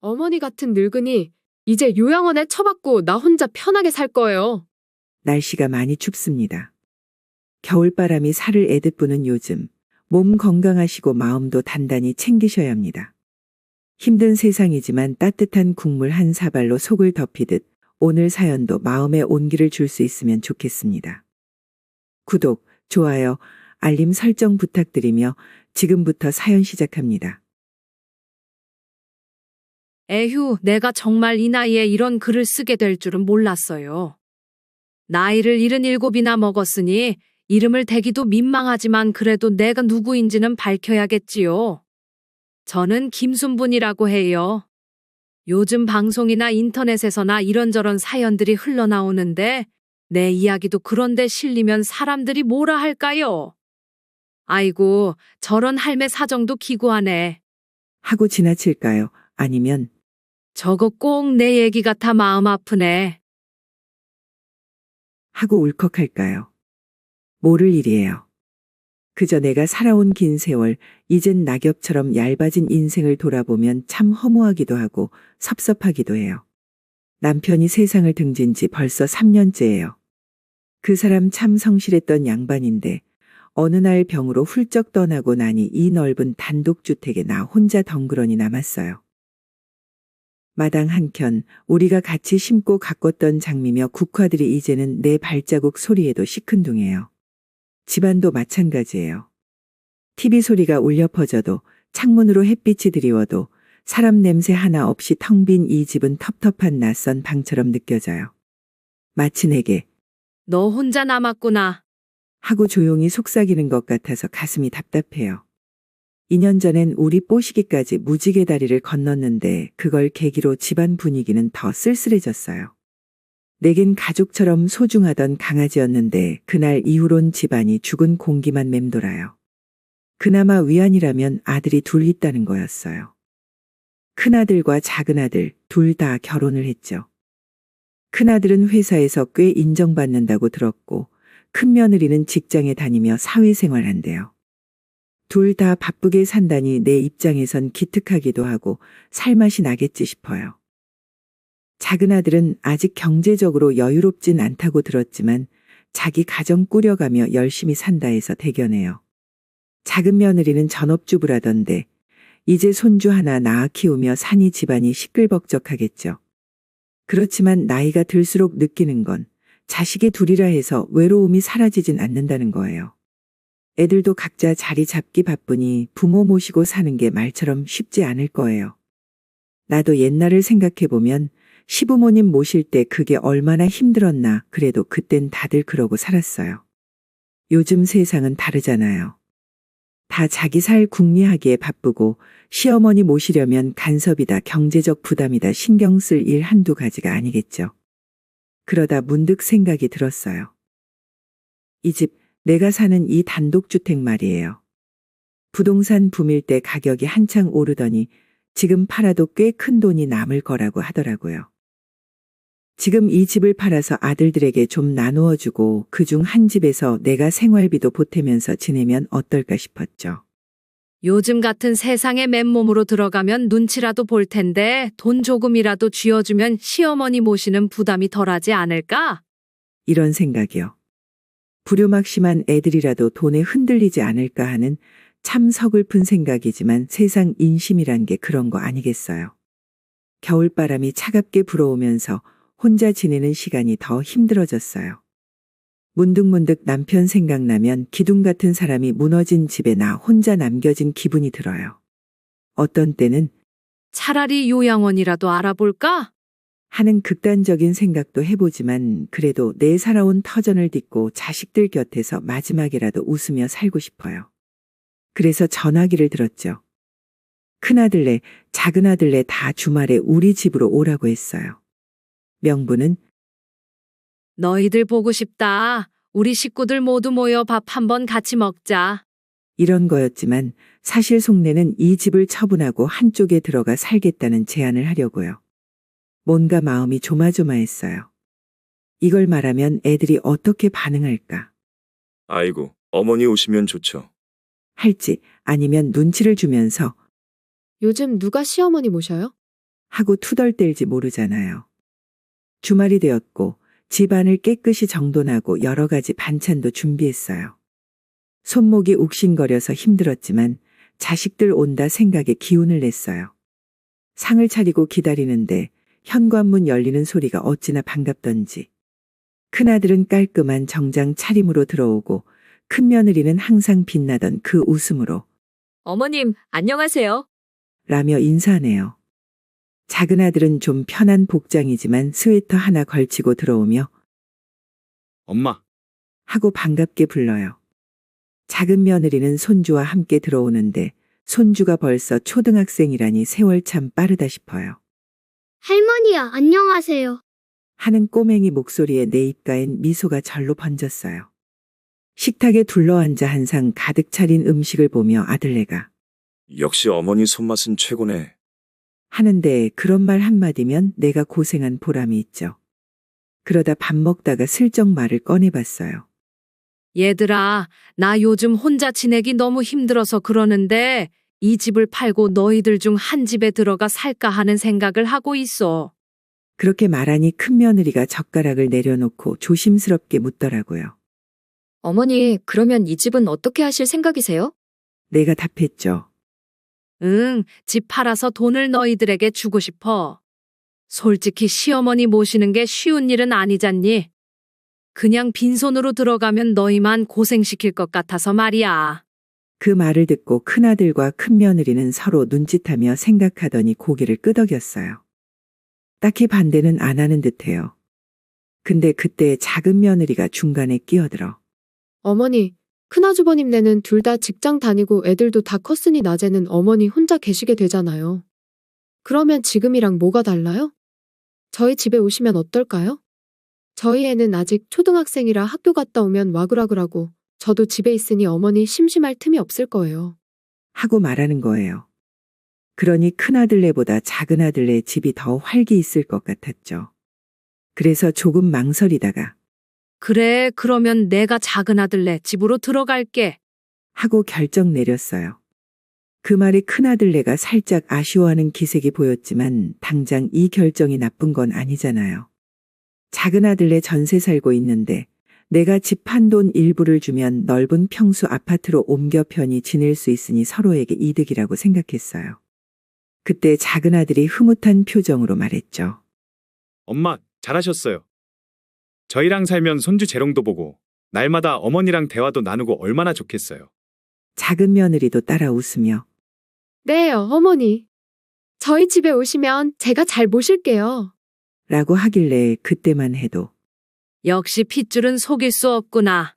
어머니 같은 늙은이 이제 요양원에 처박고 나 혼자 편하게 살 거예요. 날씨가 많이 춥습니다. 겨울바람이 살을 애듯 부는 요즘, 몸 건강하시고 마음도 단단히 챙기셔야 합니다. 힘든 세상이지만 따뜻한 국물 한 사발로 속을 덮이듯 오늘 사연도 마음에 온기를 줄 수 있으면 좋겠습니다. 구독, 좋아요, 알림 설정 부탁드리며 지금부터 사연 시작합니다. 에휴, 내가 정말 이 나이에 이런 글을 쓰게 될 줄은 몰랐어요. 나이를 77이나 먹었으니 이름을 대기도 민망하지만 그래도 내가 누구인지는 밝혀야겠지요. 저는 김순분이라고 해요. 요즘 방송이나 인터넷에서나 이런저런 사연들이 흘러나오는데 내 이야기도 그런데 실리면 사람들이 뭐라 할까요? 아이고, 저런 할매 사정도 기구하네. 하고 지나칠까요? 아니면 저거 꼭 내 얘기 같아 마음 아프네. 하고 울컥할까요? 모를 일이에요. 그저 내가 살아온 긴 세월, 이젠 낙엽처럼 얇아진 인생을 돌아보면 참 허무하기도 하고 섭섭하기도 해요. 남편이 세상을 등진 지 벌써 3년째예요. 그 사람 참 성실했던 양반인데 어느 날 병으로 훌쩍 떠나고 나니 이 넓은 단독주택에 나 혼자 덩그러니 남았어요. 마당 한켠 우리가 같이 심고 가꿨던 장미며 국화들이 이제는 내 발자국 소리에도 시큰둥해요. 집안도 마찬가지예요. TV 소리가 울려 퍼져도 창문으로 햇빛이 드리워도 사람 냄새 하나 없이 텅 빈 이 집은 텁텁한 낯선 방처럼 느껴져요. 마치 내게 너 혼자 남았구나. 하고 조용히 속삭이는 것 같아서 가슴이 답답해요. 2년 전엔 우리 뽀시기까지 무지개 다리를 건넜는데 그걸 계기로 집안 분위기는 더 쓸쓸해졌어요. 내겐 가족처럼 소중하던 강아지였는데 그날 이후론 집안이 죽은 공기만 맴돌아요. 그나마 위안이라면 아들이 둘 있다는 거였어요. 큰아들과 작은아들 둘 다 결혼을 했죠. 큰아들은 회사에서 꽤 인정받는다고 들었고 큰며느리는 직장에 다니며 사회생활한대요. 둘 다 바쁘게 산다니 내 입장에선 기특하기도 하고 살맛이 나겠지 싶어요. 작은아들은 아직 경제적으로 여유롭진 않다고 들었지만 자기 가정 꾸려가며 열심히 산다 해서 대견해요. 작은 며느리는 전업주부라던데 이제 손주 하나 낳아 키우며 사니 집안이 시끌벅적하겠죠. 그렇지만 나이가 들수록 느끼는 건 자식이 둘이라 해서 외로움이 사라지진 않는다는 거예요. 애들도 각자 자리 잡기 바쁘니 부모 모시고 사는 게 말처럼 쉽지 않을 거예요. 나도 옛날을 생각해보면 시부모님 모실 때 그게 얼마나 힘들었나 그래도 그땐 다들 그러고 살았어요. 요즘 세상은 다르잖아요. 다 자기 살 궁리하기에 바쁘고 시어머니 모시려면 간섭이다 경제적 부담이다 신경 쓸 일 한두 가지가 아니겠죠. 그러다 문득 생각이 들었어요. 이 집 내가 사는 이 단독주택 말이에요. 부동산 붐일 때 가격이 한창 오르더니 지금 팔아도 꽤 큰 돈이 남을 거라고 하더라고요. 지금 이 집을 팔아서 아들들에게 좀 나누어 주고 그중 한 집에서 내가 생활비도 보태면서 지내면 어떨까 싶었죠. 요즘 같은 세상에 맨몸으로 들어가면 눈치라도 볼 텐데 돈 조금이라도 쥐어주면 시어머니 모시는 부담이 덜하지 않을까? 이런 생각이요. 불효막심한 애들이라도 돈에 흔들리지 않을까 하는 참 서글픈 생각이지만 세상 인심이란 게 그런 거 아니겠어요. 겨울바람이 차갑게 불어오면서 혼자 지내는 시간이 더 힘들어졌어요. 문득문득 남편 생각나면 기둥 같은 사람이 무너진 집에 나 혼자 남겨진 기분이 들어요. 어떤 때는 차라리 요양원이라도 알아볼까? 하는 극단적인 생각도 해보지만 그래도 내 살아온 터전을 딛고 자식들 곁에서 마지막이라도 웃으며 살고 싶어요. 그래서 전화기를 들었죠. 큰아들네, 작은아들네 다 주말에 우리 집으로 오라고 했어요. 명분은 너희들 보고 싶다. 우리 식구들 모두 모여 밥 한번 같이 먹자. 이런 거였지만 사실 속내는 이 집을 처분하고 한쪽에 들어가 살겠다는 제안을 하려고요. 뭔가 마음이 조마조마했어요. 이걸 말하면 애들이 어떻게 반응할까? 아이고, 어머니 오시면 좋죠. 할지 아니면 눈치를 주면서 요즘 누가 시어머니 모셔요? 하고 투덜댈지 모르잖아요. 주말이 되었고 집안을 깨끗이 정돈하고 여러 가지 반찬도 준비했어요. 손목이 욱신거려서 힘들었지만 자식들 온다 생각에 기운을 냈어요. 상을 차리고 기다리는데 현관문 열리는 소리가 어찌나 반갑던지. 큰아들은 깔끔한 정장 차림으로 들어오고 큰며느리는 항상 빛나던 그 웃음으로 어머님, 안녕하세요. 라며 인사하네요. 작은아들은 좀 편한 복장이지만 스웨터 하나 걸치고 들어오며 엄마, 하고 반갑게 불러요. 작은 며느리는 손주와 함께 들어오는데 손주가 벌써 초등학생이라니 세월 참 빠르다 싶어요. 할머니야, 안녕하세요. 하는 꼬맹이 목소리에 내 입가엔 미소가 절로 번졌어요. 식탁에 둘러앉아 한 상 가득 차린 음식을 보며 아들네가 역시 어머니 손맛은 최고네. 하는데 그런 말 한마디면 내가 고생한 보람이 있죠. 그러다 밥 먹다가 슬쩍 말을 꺼내봤어요. 얘들아, 나 요즘 혼자 지내기 너무 힘들어서 그러는데 이 집을 팔고 너희들 중 한 집에 들어가 살까 하는 생각을 하고 있어. 그렇게 말하니 큰며느리가 젓가락을 내려놓고 조심스럽게 묻더라고요. 어머니, 그러면 이 집은 어떻게 하실 생각이세요? 내가 답했죠. 응, 집 팔아서 돈을 너희들에게 주고 싶어. 솔직히 시어머니 모시는 게 쉬운 일은 아니잖니. 그냥 빈손으로 들어가면 너희만 고생시킬 것 같아서 말이야. 그 말을 듣고 큰아들과 큰며느리는 서로 눈짓하며 생각하더니 고개를 끄덕였어요. 딱히 반대는 안 하는 듯해요. 근데 그때 작은 며느리가 중간에 끼어들어 어머니, 큰아주버님네는 둘 다 직장 다니고 애들도 다 컸으니 낮에는 어머니 혼자 계시게 되잖아요. 그러면 지금이랑 뭐가 달라요? 저희 집에 오시면 어떨까요? 저희 애는 아직 초등학생이라 학교 갔다 오면 와글와글하고 저도 집에 있으니 어머니 심심할 틈이 없을 거예요. 하고 말하는 거예요. 그러니 큰아들네보다 작은아들네 집이 더 활기 있을 것 같았죠. 그래서 조금 망설이다가 그래, 그러면 내가 작은 아들네 집으로 들어갈게. 하고 결정 내렸어요. 그 말에 큰아들네가 살짝 아쉬워하는 기색이 보였지만 당장 이 결정이 나쁜 건 아니잖아요. 작은아들네 전세 살고 있는데 내가 집 판 돈 일부를 주면 넓은 평수 아파트로 옮겨 편히 지낼 수 있으니 서로에게 이득이라고 생각했어요. 그때 작은아들이 흐뭇한 표정으로 말했죠. 엄마, 잘하셨어요. 저희랑 살면 손주 재롱도 보고 날마다 어머니랑 대화도 나누고 얼마나 좋겠어요. 작은 며느리도 따라 웃으며 네, 어머니. 저희 집에 오시면 제가 잘 모실게요. 라고 하길래 그때만 해도 역시 핏줄은 속일 수 없구나.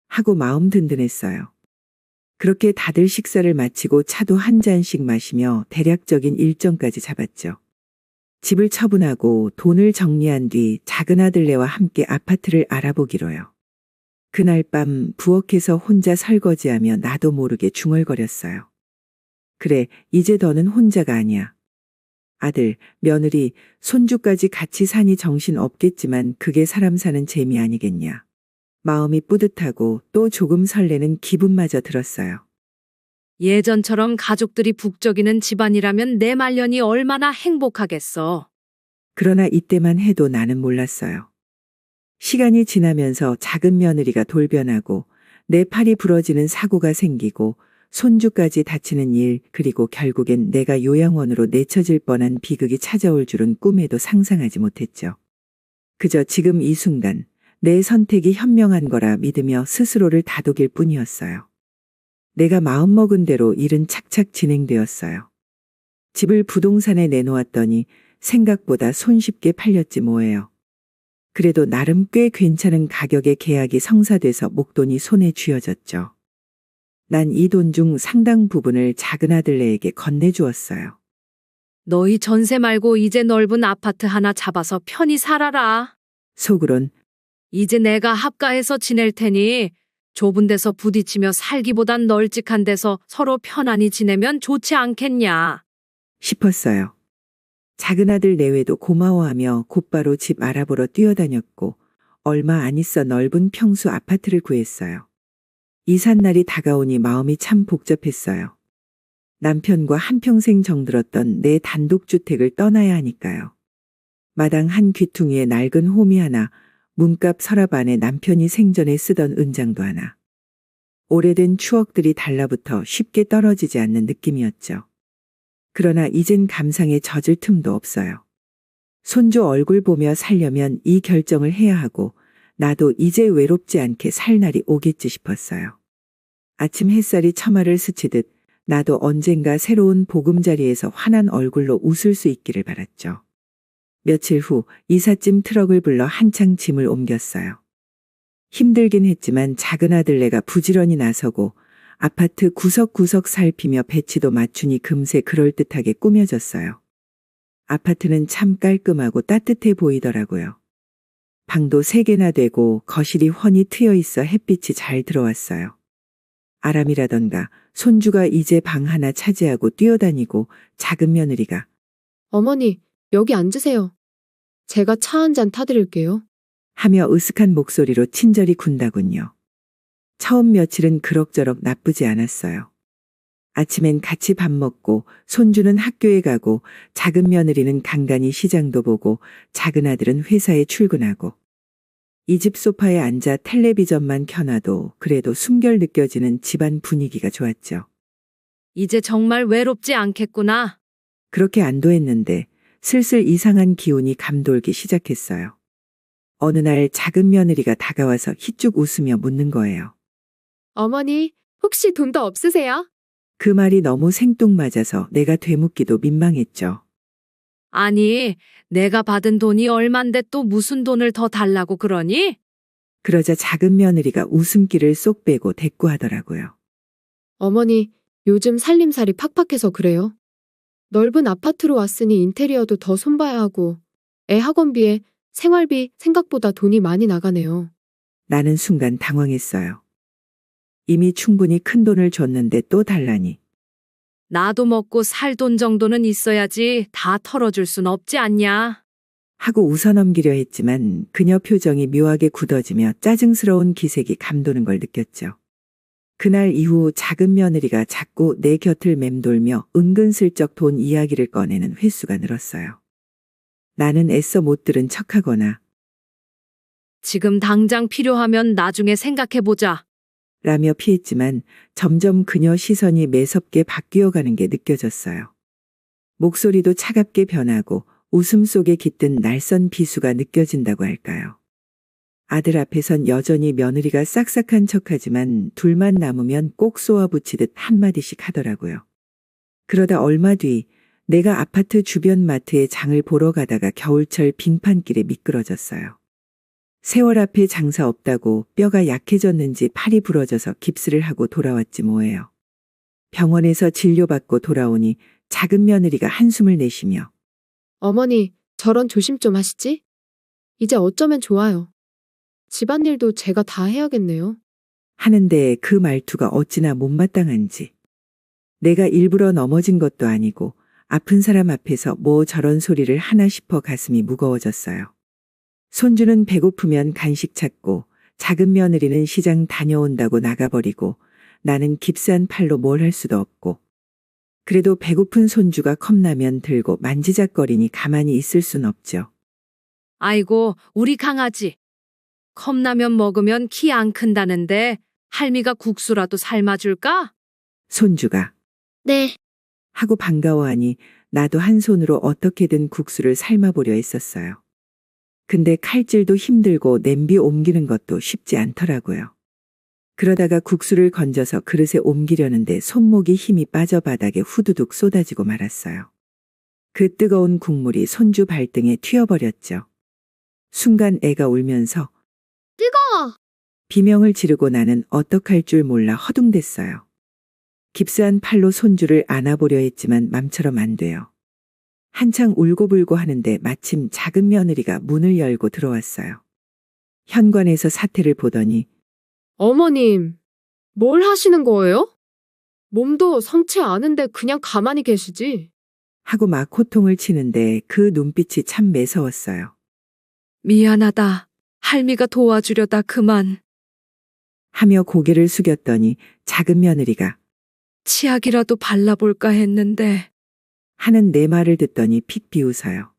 하고 마음 든든했어요. 그렇게 다들 식사를 마치고 차도 한 잔씩 마시며 대략적인 일정까지 잡았죠. 집을 처분하고 돈을 정리한 뒤 작은아들네와 함께 아파트를 알아보기로요. 그날 밤 부엌에서 혼자 설거지하며 나도 모르게 중얼거렸어요. 그래, 이제 너는 혼자가 아니야. 아들, 며느리, 손주까지 같이 사니 정신 없겠지만 그게 사람 사는 재미 아니겠냐. 마음이 뿌듯하고 또 조금 설레는 기분마저 들었어요. 예전처럼 가족들이 북적이는 집안이라면 내 말년이 얼마나 행복하겠어. 그러나 이때만 해도 나는 몰랐어요. 시간이 지나면서 작은 며느리가 돌변하고 내 팔이 부러지는 사고가 생기고 손주까지 다치는 일, 그리고 결국엔 내가 요양원으로 내쳐질 뻔한 비극이 찾아올 줄은 꿈에도 상상하지 못했죠. 그저 지금 이 순간 내 선택이 현명한 거라 믿으며 스스로를 다독일 뿐이었어요. 내가 마음먹은 대로 일은 착착 진행되었어요. 집을 부동산에 내놓았더니 생각보다 손쉽게 팔렸지 뭐예요. 그래도 나름 꽤 괜찮은 가격에 계약이 성사돼서 목돈이 손에 쥐어졌죠. 난 이 돈 중 상당 부분을 작은아들네에게 건네주었어요. 너희 전세 말고 이제 넓은 아파트 하나 잡아서 편히 살아라. 속으론 이제 내가 합가해서 지낼 테니 좁은 데서 부딪히며 살기보단 널찍한 데서 서로 편안히 지내면 좋지 않겠냐. 싶었어요. 작은아들 내외도 고마워하며 곧바로 집 알아보러 뛰어다녔고 얼마 안 있어 넓은 평수 아파트를 구했어요. 이삿날이 다가오니 마음이 참 복잡했어요. 남편과 한평생 정들었던 내 단독주택을 떠나야 하니까요. 마당 한 귀퉁이에 낡은 호미 하나, 문갑 서랍 안에 남편이 생전에 쓰던 은장도 하나. 오래된 추억들이 달라붙어 쉽게 떨어지지 않는 느낌이었죠. 그러나 이젠 감상에 젖을 틈도 없어요. 손주 얼굴 보며 살려면 이 결정을 해야 하고 나도 이제 외롭지 않게 살 날이 오겠지 싶었어요. 아침 햇살이 처마를 스치듯 나도 언젠가 새로운 보금자리에서 환한 얼굴로 웃을 수 있기를 바랐죠. 며칠 후 이삿짐 트럭을 불러 한창 짐을 옮겼어요. 힘들긴 했지만 작은 아들네가 부지런히 나서고 아파트 구석구석 살피며 배치도 맞추니 금세 그럴듯하게 꾸며졌어요. 아파트는 참 깔끔하고 따뜻해 보이더라고요. 방도 3개나 되고 거실이 훤히 트여 있어 햇빛이 잘 들어왔어요. 아람이라던가 손주가 이제 방 하나 차지하고 뛰어다니고 작은 며느리가 어머니, 여기 앉으세요. 제가 차 한 잔 타드릴게요. 하며 으슥한 목소리로 친절히 군다군요. 처음 며칠은 그럭저럭 나쁘지 않았어요. 아침엔 같이 밥 먹고 손주는 학교에 가고 작은 며느리는 간간히 시장도 보고 작은 아들은 회사에 출근하고 이 집 소파에 앉아 텔레비전만 켜놔도 그래도 숨결 느껴지는 집안 분위기가 좋았죠. 이제 정말 외롭지 않겠구나. 그렇게 안도했는데 슬슬 이상한 기운이 감돌기 시작했어요. 어느 날 작은 며느리가 다가와서 희쭉 웃으며 묻는 거예요. 어머니, 혹시 돈도 없으세요? 그 말이 너무 생뚱맞아서 내가 되묻기도 민망했죠. 아니, 내가 받은 돈이 얼만데 또 무슨 돈을 더 달라고 그러니? 그러자 작은 며느리가 웃음기를 쏙 빼고 대꾸하더라고요. 어머니, 요즘 살림살이 팍팍해서 그래요. 넓은 아파트로 왔으니 인테리어도 더 손봐야 하고 애 학원비에 생활비 생각보다 돈이 많이 나가네요. 나는 순간 당황했어요. 이미 충분히 큰 돈을 줬는데 또 달라니. 나도 먹고 살 돈 정도는 있어야지 다 털어줄 순 없지 않냐? 하고 웃어넘기려 했지만 그녀 표정이 묘하게 굳어지며 짜증스러운 기색이 감도는 걸 느꼈죠. 그날 이후 작은 며느리가 자꾸 내 곁을 맴돌며 은근슬쩍 돈 이야기를 꺼내는 횟수가 늘었어요. 나는 애써 못 들은 척하거나 지금 당장 필요하면 나중에 생각해보자. 라며 피했지만 점점 그녀 시선이 매섭게 바뀌어가는 게 느껴졌어요. 목소리도 차갑게 변하고 웃음 속에 깃든 날선 비수가 느껴진다고 할까요. 아들 앞에선 여전히 며느리가 싹싹한 척하지만 둘만 남으면 꼭 쏘아붙이듯 한마디씩 하더라고요. 그러다 얼마 뒤 내가 아파트 주변 마트에 장을 보러 가다가 겨울철 빙판길에 미끄러졌어요. 세월 앞에 장사 없다고 뼈가 약해졌는지 팔이 부러져서 깁스를 하고 돌아왔지 뭐예요. 병원에서 진료받고 돌아오니 작은 며느리가 한숨을 내쉬며 어머니, 저런 조심 좀 하시지? 이제 어쩌면 좋아요. 집안일도 제가 다 해야겠네요. 하는데 그 말투가 어찌나 못마땅한지. 내가 일부러 넘어진 것도 아니고 아픈 사람 앞에서 뭐 저런 소리를 하나 싶어 가슴이 무거워졌어요. 손주는 배고프면 간식 찾고 작은 며느리는 시장 다녀온다고 나가버리고 나는 깁스한 팔로 뭘 할 수도 없고 그래도 배고픈 손주가 컵라면 들고 만지작거리니 가만히 있을 순 없죠. 아이고, 우리 강아지. 컵라면 먹으면 키 안 큰다는데 할미가 국수라도 삶아줄까? 손주가 네, 하고 반가워하니 나도 한 손으로 어떻게든 국수를 삶아보려 했었어요. 근데 칼질도 힘들고 냄비 옮기는 것도 쉽지 않더라고요. 그러다가 국수를 건져서 그릇에 옮기려는데 손목이 힘이 빠져 바닥에 후두둑 쏟아지고 말았어요. 그 뜨거운 국물이 손주 발등에 튀어버렸죠. 순간 애가 울면서 뜨거워! 비명을 지르고 나는 어떡할 줄 몰라 허둥댔어요. 깁스한 팔로 손주를 안아보려 했지만 맘처럼 안 돼요. 한창 울고불고 하는데 마침 작은 며느리가 문을 열고 들어왔어요. 현관에서 사태를 보더니 어머님, 뭘 하시는 거예요? 몸도 성치 않은데 그냥 가만히 계시지. 하고 막 호통을 치는데 그 눈빛이 참 매서웠어요. 미안하다. 할미가 도와주려다 그만. 하며 고개를 숙였더니 작은 며느리가 치약이라도 발라볼까 했는데. 하는 내 말을 듣더니 픽 비웃어요.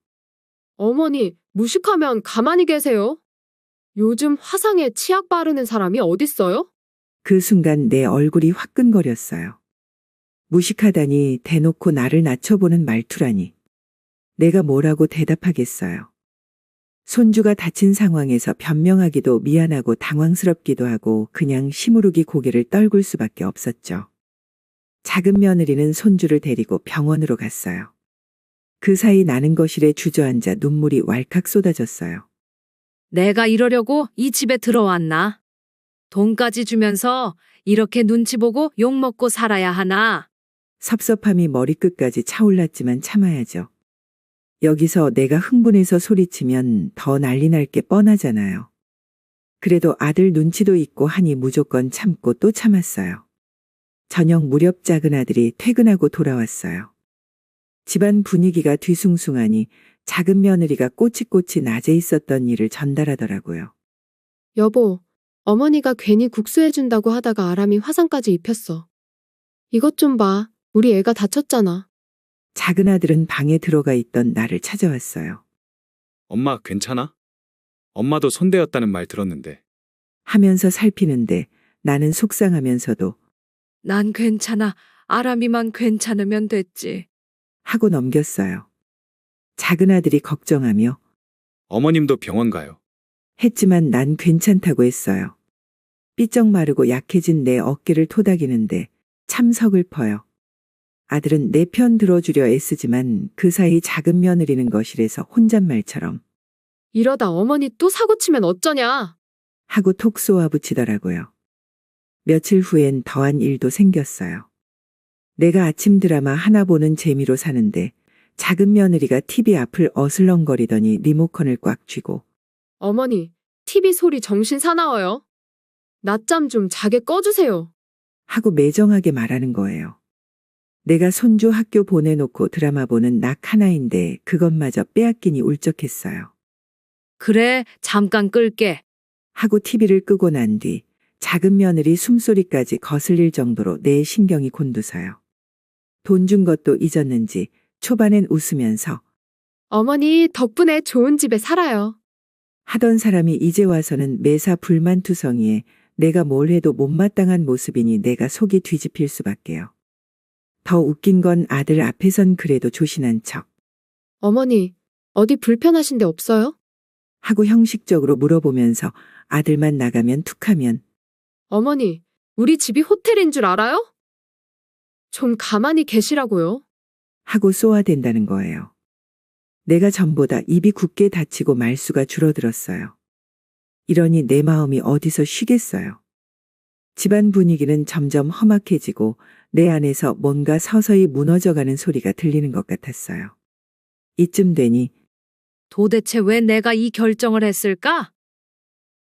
어머니, 무식하면 가만히 계세요. 요즘 화상에 치약 바르는 사람이 어딨어요? 그 순간 내 얼굴이 화끈거렸어요. 무식하다니 대놓고 나를 낮춰보는 말투라니. 내가 뭐라고 대답하겠어요. 손주가 다친 상황에서 변명하기도 미안하고 당황스럽기도 하고 그냥 시무룩이 고개를 떨굴 수밖에 없었죠. 작은 며느리는 손주를 데리고 병원으로 갔어요. 그 사이 나는 거실에 주저앉아 눈물이 왈칵 쏟아졌어요. 내가 이러려고 이 집에 들어왔나? 돈까지 주면서 이렇게 눈치 보고 욕먹고 살아야 하나? 섭섭함이 머리끝까지 차올랐지만 참아야죠. 여기서 내가 흥분해서 소리치면 더 난리 날 게 뻔하잖아요. 그래도 아들 눈치도 있고 하니 무조건 참고 또 참았어요. 저녁 무렵 작은 아들이 퇴근하고 돌아왔어요. 집안 분위기가 뒤숭숭하니 작은 며느리가 꼬치꼬치 낮에 있었던 일을 전달하더라고요. 여보, 어머니가 괜히 국수 해준다고 하다가 아람이 화상까지 입혔어. 이것 좀 봐. 우리 애가 다쳤잖아. 작은 아들은 방에 들어가 있던 나를 찾아왔어요. 엄마 괜찮아? 엄마도 손대었다는 말 들었는데. 하면서 살피는데 나는 속상하면서도 난 괜찮아. 아람이만 괜찮으면 됐지. 하고 넘겼어요. 작은 아들이 걱정하며 어머님도 병원 가요. 했지만 난 괜찮다고 했어요. 삐쩍 마르고 약해진 내 어깨를 토닥이는데 참 서글퍼요. 아들은 내 편 들어주려 애쓰지만 그 사이 작은 며느리는 거실에서 혼잣말처럼 이러다 어머니 또 사고치면 어쩌냐? 하고 톡 쏘아붙이더라고요. 며칠 후엔 더한 일도 생겼어요. 내가 아침 드라마 하나 보는 재미로 사는데 작은 며느리가 TV 앞을 어슬렁거리더니 리모컨을 꽉 쥐고 어머니, TV 소리 정신 사나워요? 낮잠 좀 자게 꺼주세요. 하고 매정하게 말하는 거예요. 내가 손주 학교 보내놓고 드라마 보는 낙 하나인데 그것마저 빼앗기니 울적했어요. 그래, 잠깐 끌게. 하고 TV를 끄고 난 뒤 작은 며느리 숨소리까지 거슬릴 정도로 내 신경이 곤두서요. 돈 준 것도 잊었는지 초반엔 웃으면서 어머니 덕분에 좋은 집에 살아요. 하던 사람이 이제 와서는 매사 불만투성이에 내가 뭘 해도 못마땅한 모습이니 내가 속이 뒤집힐 수밖에요. 더 웃긴 건 아들 앞에선 그래도 조신한 척 어머니, 어디 불편하신 데 없어요? 하고 형식적으로 물어보면서 아들만 나가면 툭하면 어머니, 우리 집이 호텔인 줄 알아요? 좀 가만히 계시라고요. 하고 쏘아댄다는 거예요. 내가 전보다 입이 굳게 닫히고 말수가 줄어들었어요. 이러니 내 마음이 어디서 쉬겠어요. 집안 분위기는 점점 험악해지고 내 안에서 뭔가 서서히 무너져가는 소리가 들리는 것 같았어요. 이쯤 되니 도대체 왜 내가 이 결정을 했을까?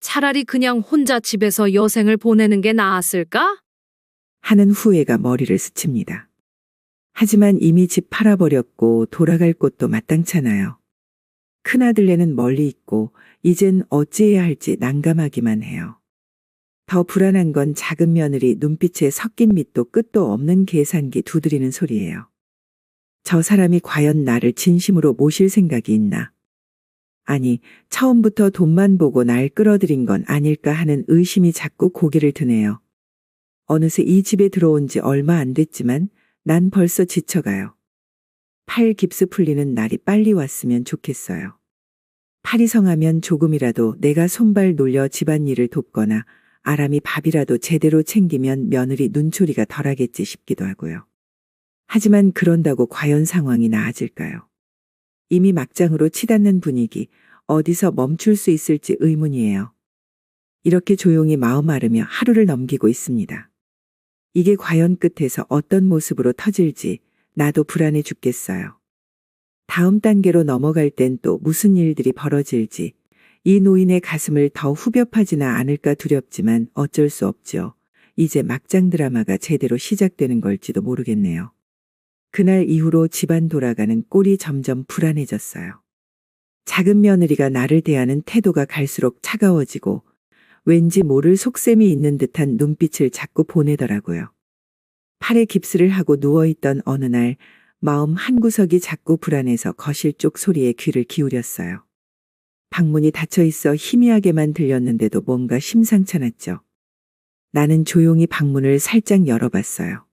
차라리 그냥 혼자 집에서 여생을 보내는 게 나았을까? 하는 후회가 머리를 스칩니다. 하지만 이미 집 팔아버렸고 돌아갈 곳도 마땅찮아요. 큰아들네는 멀리 있고 이젠 어찌해야 할지 난감하기만 해요. 더 불안한 건 작은 며느리 눈빛에 섞인 밑도 끝도 없는 계산기 두드리는 소리예요. 저 사람이 과연 나를 진심으로 모실 생각이 있나? 아니, 처음부터 돈만 보고 날 끌어들인 건 아닐까 하는 의심이 자꾸 고개를 드네요. 어느새 이 집에 들어온 지 얼마 안 됐지만 난 벌써 지쳐가요. 팔 깁스 풀리는 날이 빨리 왔으면 좋겠어요. 팔이 성하면 조금이라도 내가 손발 놀려 집안일을 돕거나 아람이 밥이라도 제대로 챙기면 며느리 눈초리가 덜하겠지 싶기도 하고요. 하지만 그런다고 과연 상황이 나아질까요? 이미 막장으로 치닫는 분위기, 어디서 멈출 수 있을지 의문이에요. 이렇게 조용히 마음 앓으며 하루를 넘기고 있습니다. 이게 과연 끝에서 어떤 모습으로 터질지 나도 불안해 죽겠어요. 다음 단계로 넘어갈 땐 또 무슨 일들이 벌어질지 이 노인의 가슴을 더 후벼 파지나 않을까 두렵지만 어쩔 수 없죠. 이제 막장 드라마가 제대로 시작되는 걸지도 모르겠네요. 그날 이후로 집안 돌아가는 꼴이 점점 불안해졌어요. 작은 며느리가 나를 대하는 태도가 갈수록 차가워지고 왠지 모를 속셈이 있는 듯한 눈빛을 자꾸 보내더라고요. 팔에 깁스를 하고 누워있던 어느 날 마음 한구석이 자꾸 불안해서 거실 쪽 소리에 귀를 기울였어요. 방문이 닫혀 있어 희미하게만 들렸는데도 뭔가 심상찮았죠. 나는 조용히 방문을 살짝 열어봤어요.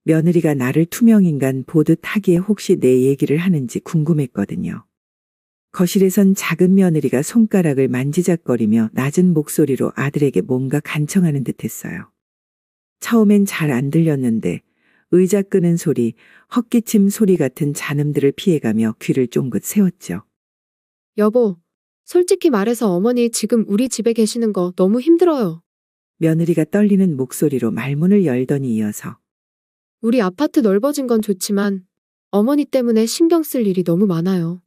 며느리가 나를 투명인간 보듯 하기에 혹시 내 얘기를 하는지 궁금했거든요. 거실에선 작은 며느리가 손가락을 만지작거리며 낮은 목소리로 아들에게 뭔가 간청하는 듯 했어요. 처음엔 잘 안 들렸는데 의자 끄는 소리, 헛기침 소리 같은 잔음들을 피해가며 귀를 쫑긋 세웠죠. 여보, 솔직히 말해서 어머니 지금 우리 집에 계시는 거 너무 힘들어요. 며느리가 떨리는 목소리로 말문을 열더니 이어서 우리 아파트 넓어진 건 좋지만 어머니 때문에 신경 쓸 일이 너무 많아요.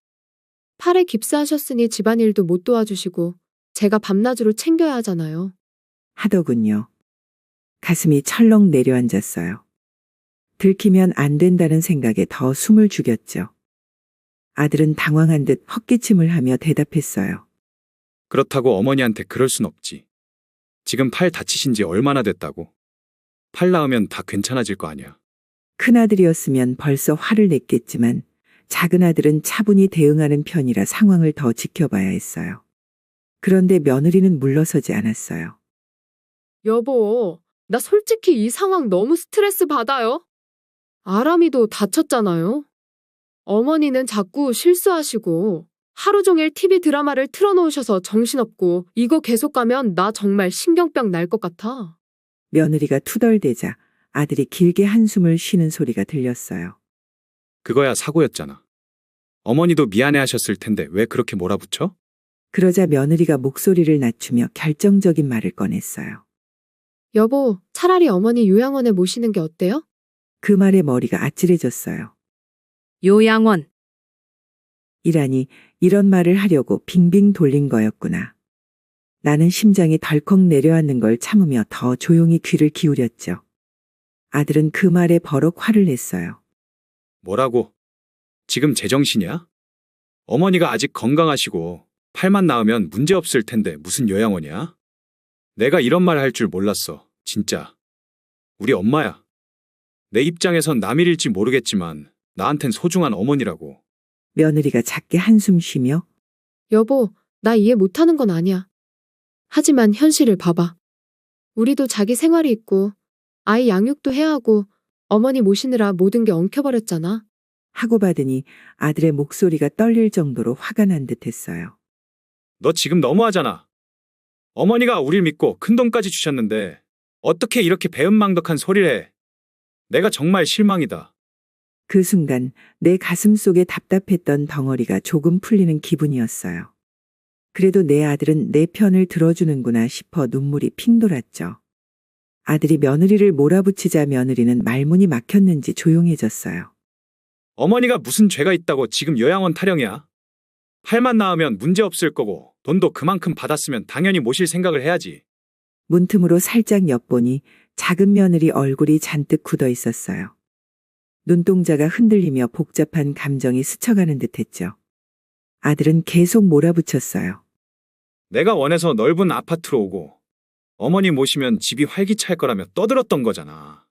팔에 깁스하셨으니 집안일도 못 도와주시고 제가 밤낮으로 챙겨야 하잖아요. 하더군요. 가슴이 철렁 내려앉았어요. 들키면 안 된다는 생각에 더 숨을 죽였죠. 아들은 당황한 듯 헛기침을 하며 대답했어요. 그렇다고 어머니한테 그럴 순 없지. 지금 팔 다치신 지 얼마나 됐다고. 팔 나으면 다 괜찮아질 거 아니야. 큰아들이었으면 벌써 화를 냈겠지만 작은 아들은 차분히 대응하는 편이라 상황을 더 지켜봐야 했어요. 그런데 며느리는 물러서지 않았어요. 여보, 나 솔직히 이 상황 너무 스트레스 받아요. 아람이도 다쳤잖아요. 어머니는 자꾸 실수하시고 하루 종일 TV 드라마를 틀어놓으셔서 정신없고 이거 계속 가면 나 정말 신경병 날 것 같아. 며느리가 투덜대자 아들이 길게 한숨을 쉬는 소리가 들렸어요. 그거야 사고였잖아. 어머니도 미안해하셨을 텐데 왜 그렇게 몰아붙여? 그러자 며느리가 목소리를 낮추며 결정적인 말을 꺼냈어요. 여보, 차라리 어머니 요양원에 모시는 게 어때요? 그 말에 머리가 아찔해졌어요. 요양원. 이라니 이런 말을 하려고 빙빙 돌린 거였구나. 나는 심장이 덜컥 내려앉는 걸 참으며 더 조용히 귀를 기울였죠. 아들은 그 말에 버럭 화를 냈어요. 뭐라고? 지금 제정신이야? 어머니가 아직 건강하시고 팔만 나으면 문제 없을 텐데 무슨 요양원이야? 내가 이런 말 할 줄 몰랐어. 진짜. 우리 엄마야. 내 입장에선 남일일지 모르겠지만 나한텐 소중한 어머니라고. 며느리가 작게 한숨 쉬며 여보, 나 이해 못하는 건 아니야. 하지만 현실을 봐봐. 우리도 자기 생활이 있고 아이 양육도 해야 하고 어머니 모시느라 모든 게 엉켜버렸잖아. 하고 받으니 아들의 목소리가 떨릴 정도로 화가 난 듯했어요. 너 지금 너무하잖아. 어머니가 우릴 믿고 큰돈까지 주셨는데 어떻게 이렇게 배은망덕한 소리를 해. 내가 정말 실망이다. 그 순간 내 가슴 속에 답답했던 덩어리가 조금 풀리는 기분이었어요. 그래도 내 아들은 내 편을 들어주는구나 싶어 눈물이 핑 돌았죠. 아들이 며느리를 몰아붙이자 며느리는 말문이 막혔는지 조용해졌어요. 어머니가 무슨 죄가 있다고 지금 요양원 타령이야. 팔만 나으면 문제 없을 거고 돈도 그만큼 받았으면 당연히 모실 생각을 해야지. 문틈으로 살짝 엿보니 작은 며느리 얼굴이 잔뜩 굳어 있었어요. 눈동자가 흔들리며 복잡한 감정이 스쳐가는 듯했죠. 아들은 계속 몰아붙였어요. 내가 원해서 넓은 아파트로 오고 어머니 모시면 집이 활기찰 거라며 떠들었던 거잖아.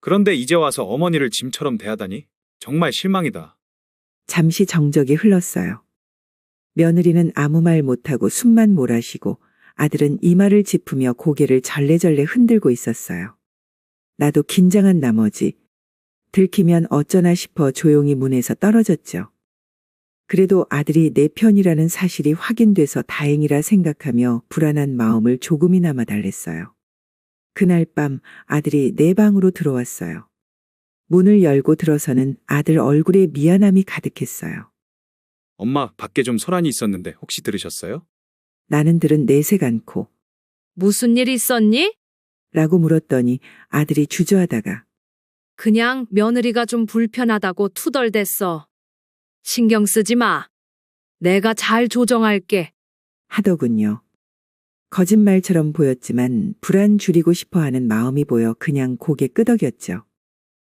그런데 이제 와서 어머니를 짐처럼 대하다니 정말 실망이다. 잠시 정적이 흘렀어요. 며느리는 아무 말 못하고 숨만 몰아쉬고 아들은 이마를 짚으며 고개를 절레절레 흔들고 있었어요. 나도 긴장한 나머지 들키면 어쩌나 싶어 조용히 문에서 떨어졌죠. 그래도 아들이 내 편이라는 사실이 확인돼서 다행이라 생각하며 불안한 마음을 조금이나마 달랬어요. 그날 밤 아들이 내 방으로 들어왔어요. 문을 열고 들어서는 아들 얼굴에 미안함이 가득했어요. 엄마, 밖에 좀 소란이 있었는데 혹시 들으셨어요? 나는 들은 내색 않고 무슨 일 있었니? 라고 물었더니 아들이 주저하다가 그냥 며느리가 좀 불편하다고 투덜댔어. 신경 쓰지 마. 내가 잘 조정할게. 하더군요. 거짓말처럼 보였지만 불안 줄이고 싶어 하는 마음이 보여 그냥 고개 끄덕였죠.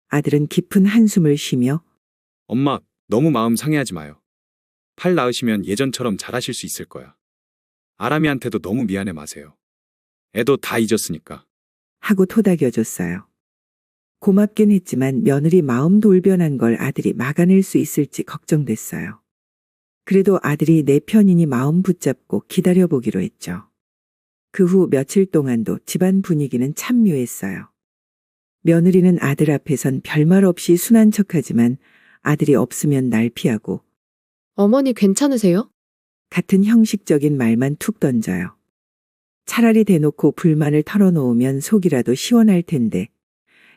아들은 깊은 한숨을 쉬며 엄마, 너무 마음 상해하지 마요. 팔 나으시면 예전처럼 잘하실 수 있을 거야. 아람이한테도 너무 미안해 마세요. 애도 다 잊었으니까. 하고 토닥여줬어요. 고맙긴 했지만 며느리 마음 돌변한 걸 아들이 막아낼 수 있을지 걱정됐어요. 그래도 아들이 내 편이니 마음 붙잡고 기다려보기로 했죠. 그 후 며칠 동안도 집안 분위기는 참 묘했어요. 며느리는 아들 앞에선 별말 없이 순한 척하지만 아들이 없으면 날 피하고 어머니 괜찮으세요? 같은 형식적인 말만 툭 던져요. 차라리 대놓고 불만을 털어놓으면 속이라도 시원할 텐데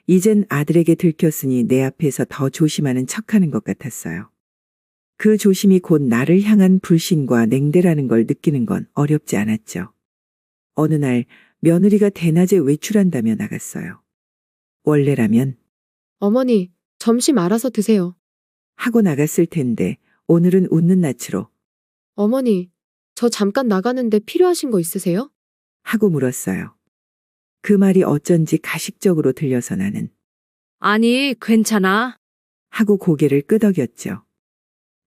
이젠 아들에게 들켰으니 내 앞에서 더 조심하는 척하는 것 같았어요. 그 조심이 곧 나를 향한 불신과 냉대라는 걸 느끼는 건 어렵지 않았죠. 어느 날 며느리가 대낮에 외출한다며 나갔어요. 원래라면 어머니, 점심 알아서 드세요. 하고 나갔을 텐데 오늘은 웃는 낯으로 어머니, 저 잠깐 나가는데 필요하신 거 있으세요? 하고 물었어요. 그 말이 어쩐지 가식적으로 들려서 나는 아니, 괜찮아. 하고 고개를 끄덕였죠.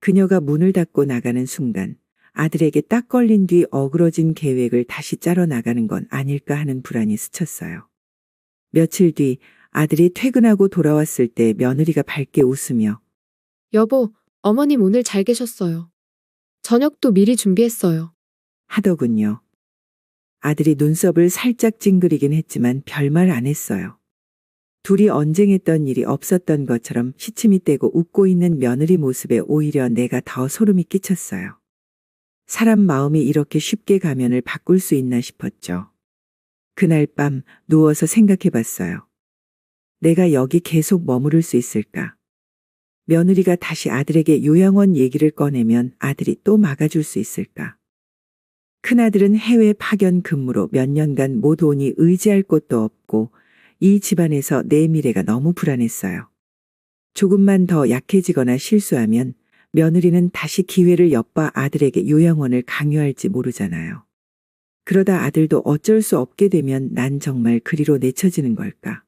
그녀가 문을 닫고 나가는 순간 아들에게 딱 걸린 뒤 어그러진 계획을 다시 짜러 나가는 건 아닐까 하는 불안이 스쳤어요. 며칠 뒤 아들이 퇴근하고 돌아왔을 때 며느리가 밝게 웃으며 여보, 어머님 오늘 잘 계셨어요. 저녁도 미리 준비했어요. 하더군요. 아들이 눈썹을 살짝 찡그리긴 했지만 별말 안 했어요. 둘이 언쟁했던 일이 없었던 것처럼 시침이 떼고 웃고 있는 며느리 모습에 오히려 내가 더 소름이 끼쳤어요. 사람 마음이 이렇게 쉽게 가면을 바꿀 수 있나 싶었죠. 그날 밤 누워서 생각해 봤어요. 내가 여기 계속 머무를 수 있을까? 며느리가 다시 아들에게 요양원 얘기를 꺼내면 아들이 또 막아줄 수 있을까? 큰아들은 해외 파견 근무로 몇 년간 못 오니 의지할 곳도 없고 이 집안에서 내 미래가 너무 불안했어요. 조금만 더 약해지거나 실수하면 며느리는 다시 기회를 엿봐 아들에게 요양원을 강요할지 모르잖아요. 그러다 아들도 어쩔 수 없게 되면 난 정말 그리로 내쳐지는 걸까?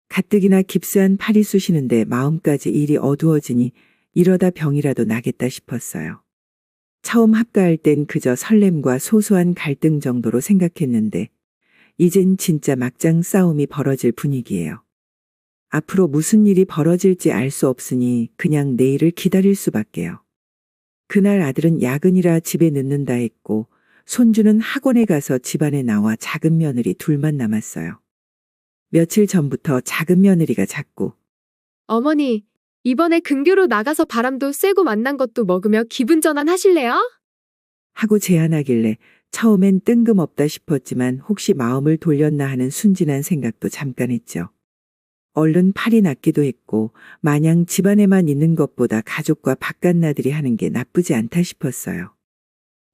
가뜩이나 깁스한 팔이 쑤시는데 마음까지 일이 어두워지니 이러다 병이라도 나겠다 싶었어요. 처음 합가할 땐 그저 설렘과 소소한 갈등 정도로 생각했는데 이젠 진짜 막장 싸움이 벌어질 분위기예요. 앞으로 무슨 일이 벌어질지 알 수 없으니 그냥 내일을 기다릴 수밖에요. 그날 아들은 야근이라 집에 늦는다 했고 손주는 학원에 가서 집안에 나와 작은 며느리 둘만 남았어요. 며칠 전부터 작은 며느리가 자꾸 어머니, 이번에 근교로 나가서 바람도 쐬고 만난 것도 먹으며 기분 전환 하실래요? 하고 제안하길래 처음엔 뜬금없다 싶었지만 혹시 마음을 돌렸나 하는 순진한 생각도 잠깐 했죠. 얼른 팔이 낫기도 했고 마냥 집안에만 있는 것보다 가족과 바깥나들이 하는 게 나쁘지 않다 싶었어요.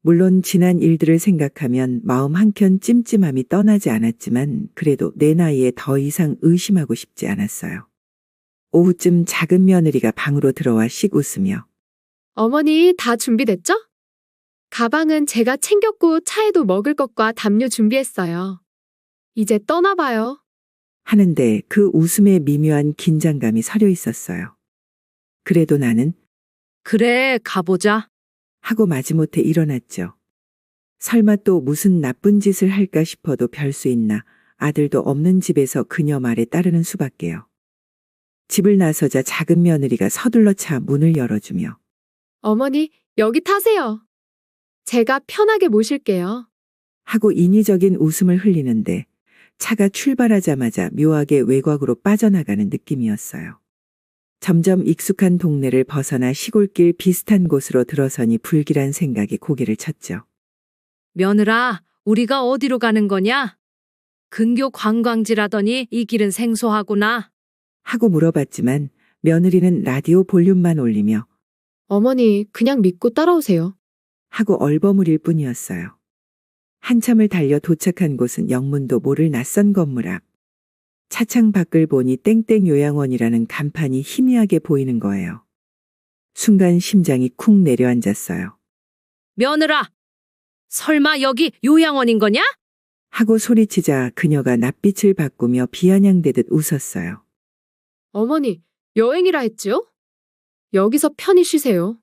물론 지난 일들을 생각하면 마음 한켠 찜찜함이 떠나지 않았지만 그래도 내 나이에 더 이상 의심하고 싶지 않았어요. 오후쯤 작은 며느리가 방으로 들어와 씩 웃으며 어머니, 다 준비됐죠? 가방은 제가 챙겼고 차에도 먹을 것과 담요 준비했어요. 이제 떠나봐요. 하는데 그 웃음에 미묘한 긴장감이 서려 있었어요. 그래도 나는 그래, 가보자. 하고 마지못해 일어났죠. 설마 또 무슨 나쁜 짓을 할까 싶어도 별 수 있나 아들도 없는 집에서 그녀 말에 따르는 수밖에요. 집을 나서자 작은 며느리가 서둘러 차 문을 열어주며 어머니, 여기 타세요. 제가 편하게 모실게요. 하고 인위적인 웃음을 흘리는데 차가 출발하자마자 묘하게 외곽으로 빠져나가는 느낌이었어요. 점점 익숙한 동네를 벗어나 시골길 비슷한 곳으로 들어서니 불길한 생각이 고개를 쳤죠. 며느라, 우리가 어디로 가는 거냐? 근교 관광지라더니 이 길은 생소하구나. 하고 물어봤지만 며느리는 라디오 볼륨만 올리며 어머니, 그냥 믿고 따라오세요. 하고 얼버무릴 뿐이었어요. 한참을 달려 도착한 곳은 영문도 모를 낯선 건물 앞. 차창 밖을 보니 땡땡 요양원이라는 간판이 희미하게 보이는 거예요. 순간 심장이 쿵 내려앉았어요. 며느라, 설마 여기 요양원인 거냐? 하고 소리치자 그녀가 낯빛을 바꾸며 비아냥대듯 웃었어요. 어머니, 여행이라 했지요? 여기서 편히 쉬세요.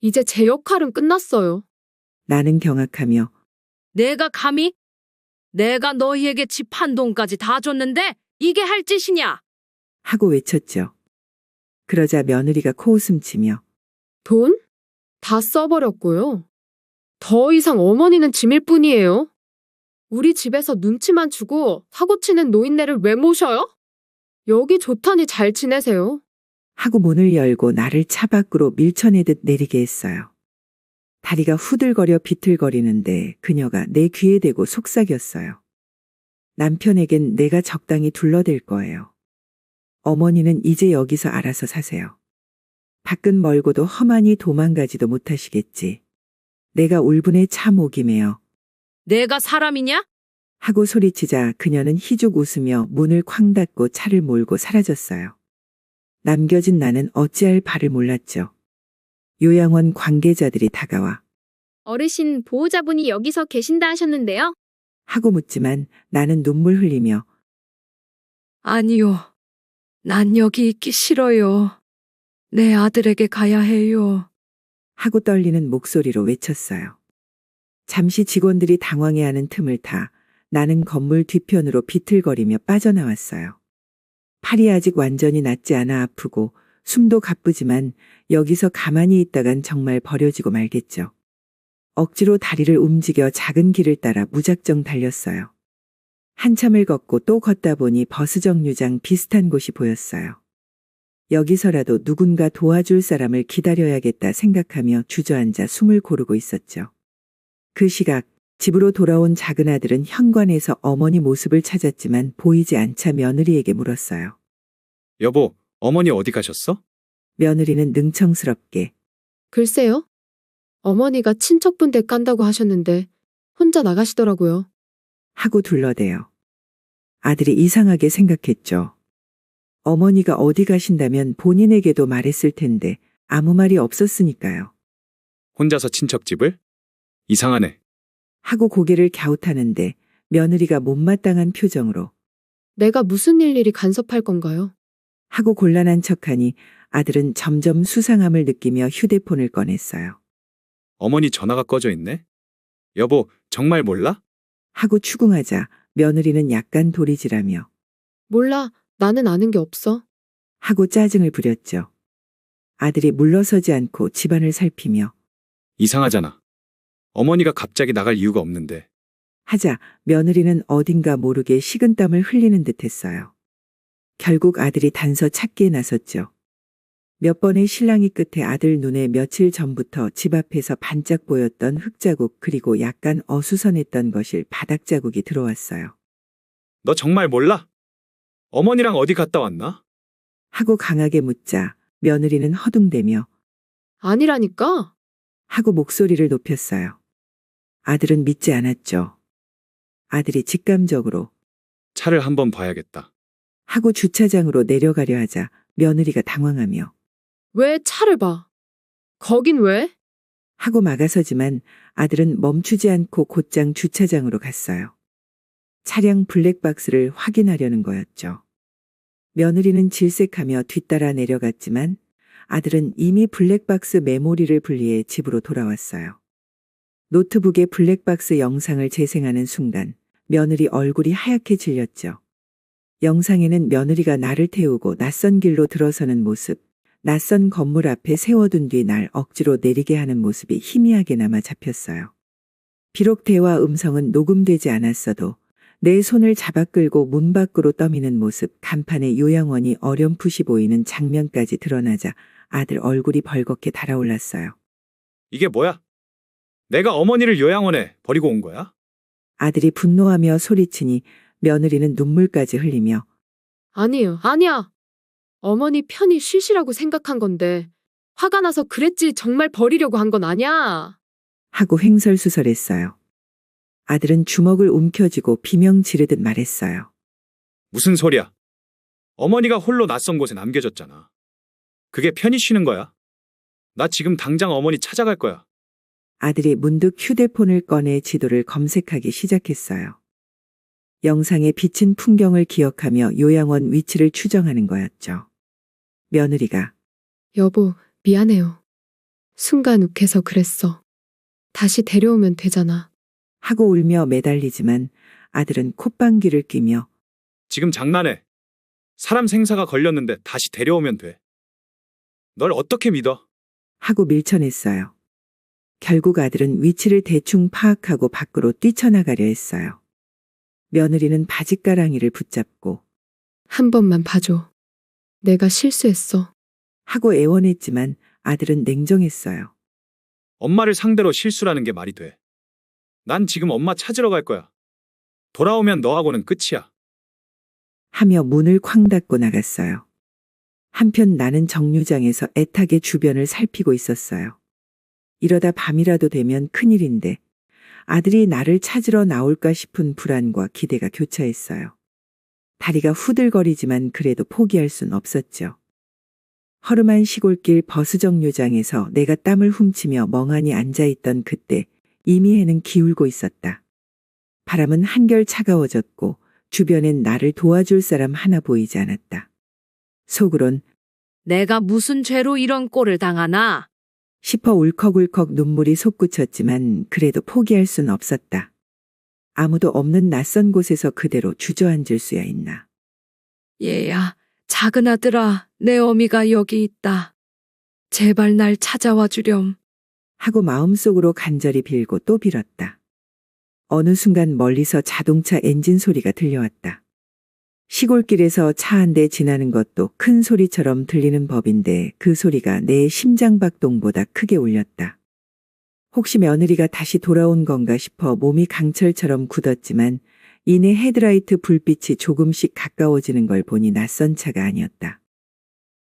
이제 제 역할은 끝났어요. 나는 경악하며 내가 감히? 내가 너희에게 집 한 동까지 다 줬는데 이게 할 짓이냐? 하고 외쳤죠. 그러자 며느리가 코웃음치며 돈? 다 써버렸고요. 더 이상 어머니는 짐일 뿐이에요. 우리 집에서 눈치만 주고 사고 치는 노인네를 왜 모셔요? 여기 좋다니 잘 지내세요. 하고 문을 열고 나를 차 밖으로 밀쳐내듯 내리게 했어요. 다리가 후들거려 비틀거리는데 그녀가 내 귀에 대고 속삭였어요. 남편에겐 내가 적당히 둘러댈 거예요. 어머니는 이제 여기서 알아서 사세요. 밖은 멀고도 험하니 도망가지도 못하시겠지. 내가 울분에 차 목이 메어 내가 사람이냐? 하고 소리치자 그녀는 희죽 웃으며 문을 쾅 닫고 차를 몰고 사라졌어요. 남겨진 나는 어찌할 바를 몰랐죠. 요양원 관계자들이 다가와 어르신 보호자분이 여기서 계신다 하셨는데요. 하고 묻지만 나는 눈물 흘리며 아니요. 난 여기 있기 싫어요. 내 아들에게 가야 해요. 하고 떨리는 목소리로 외쳤어요. 잠시 직원들이 당황해하는 틈을 타 나는 건물 뒤편으로 비틀거리며 빠져나왔어요. 팔이 아직 완전히 낫지 않아 아프고 숨도 가쁘지만 여기서 가만히 있다간 정말 버려지고 말겠죠. 억지로 다리를 움직여 작은 길을 따라 무작정 달렸어요. 한참을 걷고 또 걷다 보니 버스 정류장 비슷한 곳이 보였어요. 여기서라도 누군가 도와줄 사람을 기다려야겠다 생각하며 주저앉아 숨을 고르고 있었죠. 그 시각 집으로 돌아온 작은 아들은 현관에서 어머니 모습을 찾았지만 보이지 않자 며느리에게 물었어요. 여보, 어머니 어디 가셨어? 며느리는 능청스럽게 글쎄요. 어머니가 친척분 댁 간다고 하셨는데 혼자 나가시더라고요. 하고 둘러대요. 아들이 이상하게 생각했죠. 어머니가 어디 가신다면 본인에게도 말했을 텐데 아무 말이 없었으니까요. 혼자서 친척집을? 이상하네. 하고 고개를 갸웃하는데 며느리가 못마땅한 표정으로 내가 무슨 일일이 간섭할 건가요? 하고 곤란한 척하니 아들은 점점 수상함을 느끼며 휴대폰을 꺼냈어요. 어머니 전화가 꺼져 있네? 여보, 정말 몰라? 하고 추궁하자 며느리는 약간 도리질하며 몰라. 나는 아는 게 없어. 하고 짜증을 부렸죠. 아들이 물러서지 않고 집안을 살피며 이상하잖아. 어머니가 갑자기 나갈 이유가 없는데. 하자 며느리는 어딘가 모르게 식은땀을 흘리는 듯 했어요. 결국 아들이 단서 찾기에 나섰죠. 몇 번의 실랑이 끝에 아들 눈에 며칠 전부터 집 앞에서 반짝 보였던 흙자국 그리고 약간 어수선했던 것일 바닥자국이 들어왔어요. 너 정말 몰라? 어머니랑 어디 갔다 왔나? 하고 강하게 묻자 며느리는 허둥대며 아니라니까? 하고 목소리를 높였어요. 아들은 믿지 않았죠. 아들이 직감적으로 차를 한번 봐야겠다. 하고 주차장으로 내려가려 하자 며느리가 당황하며 왜 차를 봐? 거긴 왜? 하고 막아서지만 아들은 멈추지 않고 곧장 주차장으로 갔어요. 차량 블랙박스를 확인하려는 거였죠. 며느리는 질색하며 뒤따라 내려갔지만 아들은 이미 블랙박스 메모리를 분리해 집으로 돌아왔어요. 노트북에 블랙박스 영상을 재생하는 순간 며느리 얼굴이 하얗게 질렸죠. 영상에는 며느리가 나를 태우고 낯선 길로 들어서는 모습, 낯선 건물 앞에 세워둔 뒤 날 억지로 내리게 하는 모습이 희미하게나마 잡혔어요. 비록 대화 음성은 녹음되지 않았어도 내 손을 잡아 끌고 문 밖으로 떠미는 모습, 간판에 요양원이 어렴풋이 보이는 장면까지 드러나자 아들 얼굴이 벌겋게 달아올랐어요. 이게 뭐야? 내가 어머니를 요양원에 버리고 온 거야? 아들이 분노하며 소리치니 며느리는 눈물까지 흘리며 아니에요. 아니야. 어머니 편히 쉬시라고 생각한 건데 화가 나서 그랬지 정말 버리려고 한 건 아니야. 하고 횡설수설했어요. 아들은 주먹을 움켜쥐고 비명 지르듯 말했어요. 무슨 소리야? 어머니가 홀로 낯선 곳에 남겨졌잖아. 그게 편히 쉬는 거야? 나 지금 당장 어머니 찾아갈 거야. 아들이 문득 휴대폰을 꺼내 지도를 검색하기 시작했어요. 영상에 비친 풍경을 기억하며 요양원 위치를 추정하는 거였죠. 며느리가 여보, 미안해요. 순간 욱해서 그랬어. 다시 데려오면 되잖아. 하고 울며 매달리지만 아들은 콧방귀를 뀌며 지금 장난해. 사람 생사가 걸렸는데 다시 데려오면 돼. 널 어떻게 믿어? 하고 밀쳐냈어요. 결국 아들은 위치를 대충 파악하고 밖으로 뛰쳐나가려 했어요. 며느리는 바짓가랑이를 붙잡고 한 번만 봐줘. 내가 실수했어. 하고 애원했지만 아들은 냉정했어요. 엄마를 상대로 실수라는 게 말이 돼. 난 지금 엄마 찾으러 갈 거야. 돌아오면 너하고는 끝이야. 하며 문을 쾅 닫고 나갔어요. 한편 나는 정류장에서 애타게 주변을 살피고 있었어요. 이러다 밤이라도 되면 큰일인데 아들이 나를 찾으러 나올까 싶은 불안과 기대가 교차했어요. 다리가 후들거리지만 그래도 포기할 순 없었죠. 허름한 시골길 버스 정류장에서 내가 땀을 훔치며 멍하니 앉아있던 그때 이미 해는 기울고 있었다. 바람은 한결 차가워졌고 주변엔 나를 도와줄 사람 하나 보이지 않았다. 속으론 내가 무슨 죄로 이런 꼴을 당하나? 싶어 울컥울컥 눈물이 솟구쳤지만 그래도 포기할 순 없었다. 아무도 없는 낯선 곳에서 그대로 주저앉을 수야 있나. 얘야, 작은 아들아, 내 어미가 여기 있다. 제발 날 찾아와 주렴. 하고 마음속으로 간절히 빌고 또 빌었다. 어느 순간 멀리서 자동차 엔진 소리가 들려왔다. 시골길에서 차 한 대 지나는 것도 큰 소리처럼 들리는 법인데 그 소리가 내 심장박동보다 크게 울렸다. 혹시 며느리가 다시 돌아온 건가 싶어 몸이 강철처럼 굳었지만 이내 헤드라이트 불빛이 조금씩 가까워지는 걸 보니 낯선 차가 아니었다.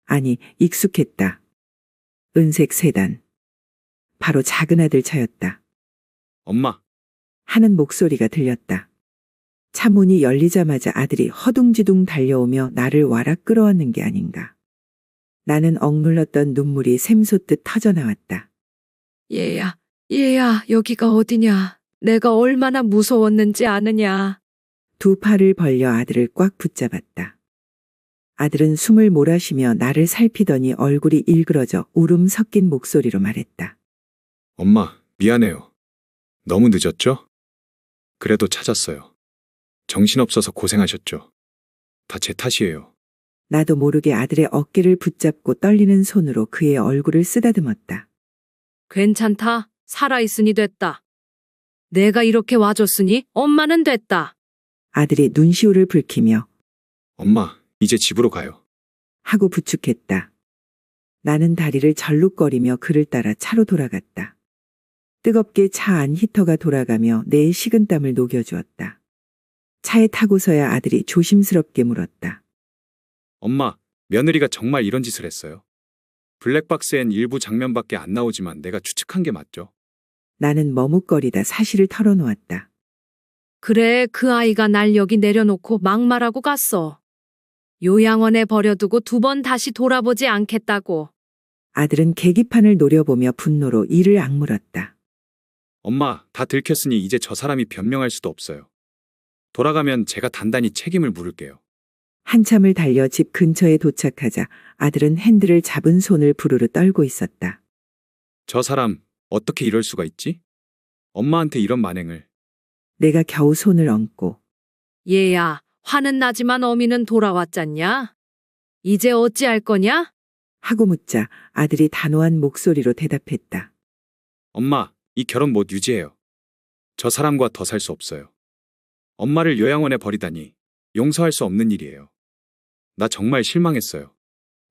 아니, 익숙했다. 은색 세단. 바로 작은 아들 차였다. 엄마, 하는 목소리가 들렸다. 차 문이 열리자마자 아들이 허둥지둥 달려오며 나를 와락 끌어안는 게 아닌가. 나는 억눌렀던 눈물이 샘솟듯 터져나왔다. 얘야, 여기가 어디냐? 내가 얼마나 무서웠는지 아느냐? 두 팔을 벌려 아들을 꽉 붙잡았다. 아들은 숨을 몰아쉬며 나를 살피더니 얼굴이 일그러져 울음 섞인 목소리로 말했다. 엄마, 미안해요. 너무 늦었죠? 그래도 찾았어요. 정신없어서 고생하셨죠. 다 제 탓이에요. 나도 모르게 아들의 어깨를 붙잡고 떨리는 손으로 그의 얼굴을 쓰다듬었다. 괜찮다. 살아있으니 됐다. 내가 이렇게 와줬으니 엄마는 됐다. 아들이 눈시울을 붉히며 엄마, 이제 집으로 가요. 하고 부축했다. 나는 다리를 절룩거리며 그를 따라 차로 돌아갔다. 뜨겁게 차 안 히터가 돌아가며 내 식은땀을 녹여주었다. 차에 타고서야 아들이 조심스럽게 물었다. 엄마, 며느리가 정말 이런 짓을 했어요. 블랙박스엔 일부 장면밖에 안 나오지만 내가 추측한 게 맞죠? 나는 머뭇거리다 사실을 털어놓았다. 그래, 그 아이가 날 여기 내려놓고 막말하고 갔어. 요양원에 버려두고 2번 다시 돌아보지 않겠다고. 아들은 계기판을 노려보며 분노로 이를 악물었다. 엄마, 다 들켰으니 이제 저 사람이 변명할 수도 없어요. 돌아가면 제가 단단히 책임을 물을게요. 한참을 달려 집 근처에 도착하자 아들은 핸들을 잡은 손을 부르르 떨고 있었다. 저 사람, 어떻게 이럴 수가 있지? 엄마한테 이런 만행을. 내가 겨우 손을 얹고 얘야, 화는 나지만 어미는 돌아왔잖냐? 이제 어찌할 거냐? 하고 묻자 아들이 단호한 목소리로 대답했다. 엄마, 이 결혼 못 유지해요. 저 사람과 더 살 수 없어요. 엄마를 요양원에 버리다니 용서할 수 없는 일이에요. 나 정말 실망했어요.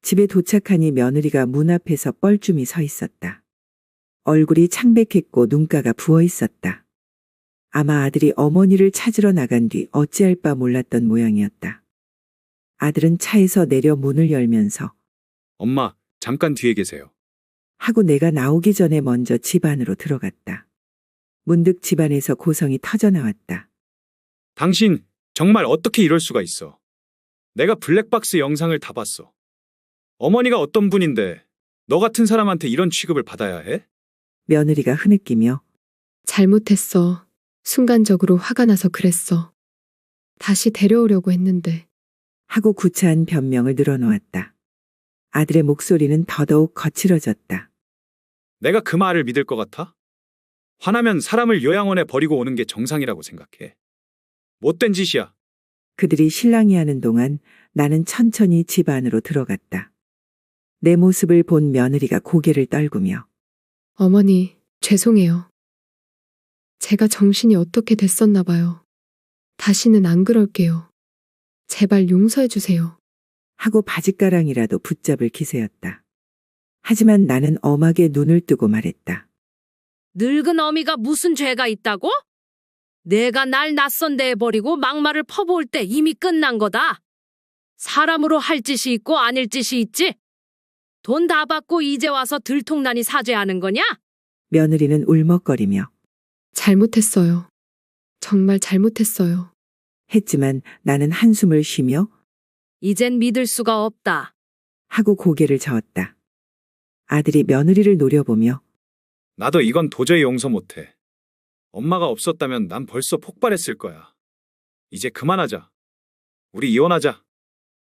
집에 도착하니 며느리가 문 앞에서 뻘쭘히 서 있었다. 얼굴이 창백했고 눈가가 부어 있었다. 아마 아들이 어머니를 찾으러 나간 뒤 어찌할 바 몰랐던 모양이었다. 아들은 차에서 내려 문을 열면서 엄마, 잠깐 뒤에 계세요. 하고 내가 나오기 전에 먼저 집 안으로 들어갔다. 문득 집 안에서 고성이 터져나왔다. 당신, 정말 어떻게 이럴 수가 있어. 내가 블랙박스 영상을 다 봤어. 어머니가 어떤 분인데 너 같은 사람한테 이런 취급을 받아야 해? 며느리가 흐느끼며 잘못했어. 순간적으로 화가 나서 그랬어. 다시 데려오려고 했는데. 하고 구차한 변명을 늘어놓았다. 아들의 목소리는 더더욱 거칠어졌다. 내가 그 말을 믿을 것 같아? 화나면 사람을 요양원에 버리고 오는 게 정상이라고 생각해. 못된 짓이야. 그들이 실랑이 하는 동안 나는 천천히 집 안으로 들어갔다. 내 모습을 본 며느리가 고개를 떨구며 어머니, 죄송해요. 제가 정신이 어떻게 됐었나 봐요. 다시는 안 그럴게요. 제발 용서해 주세요. 하고 바짓가랑이라도 붙잡을 기세였다. 하지만 나는 엄하게 눈을 뜨고 말했다. 늙은 어미가 무슨 죄가 있다고? 내가 날 낯선 데에 버리고 막말을 퍼부을 때 이미 끝난 거다. 사람으로 할 짓이 있고 아닐 짓이 있지. 돈 다 받고 이제 와서 들통나니 사죄하는 거냐? 며느리는 울먹거리며 잘못했어요. 정말 잘못했어요. 했지만 나는 한숨을 쉬며 이젠 믿을 수가 없다. 하고 고개를 저었다. 아들이 며느리를 노려보며 나도 이건 도저히 용서 못해. 엄마가 없었다면 난 벌써 폭발했을 거야. 이제 그만하자. 우리 이혼하자.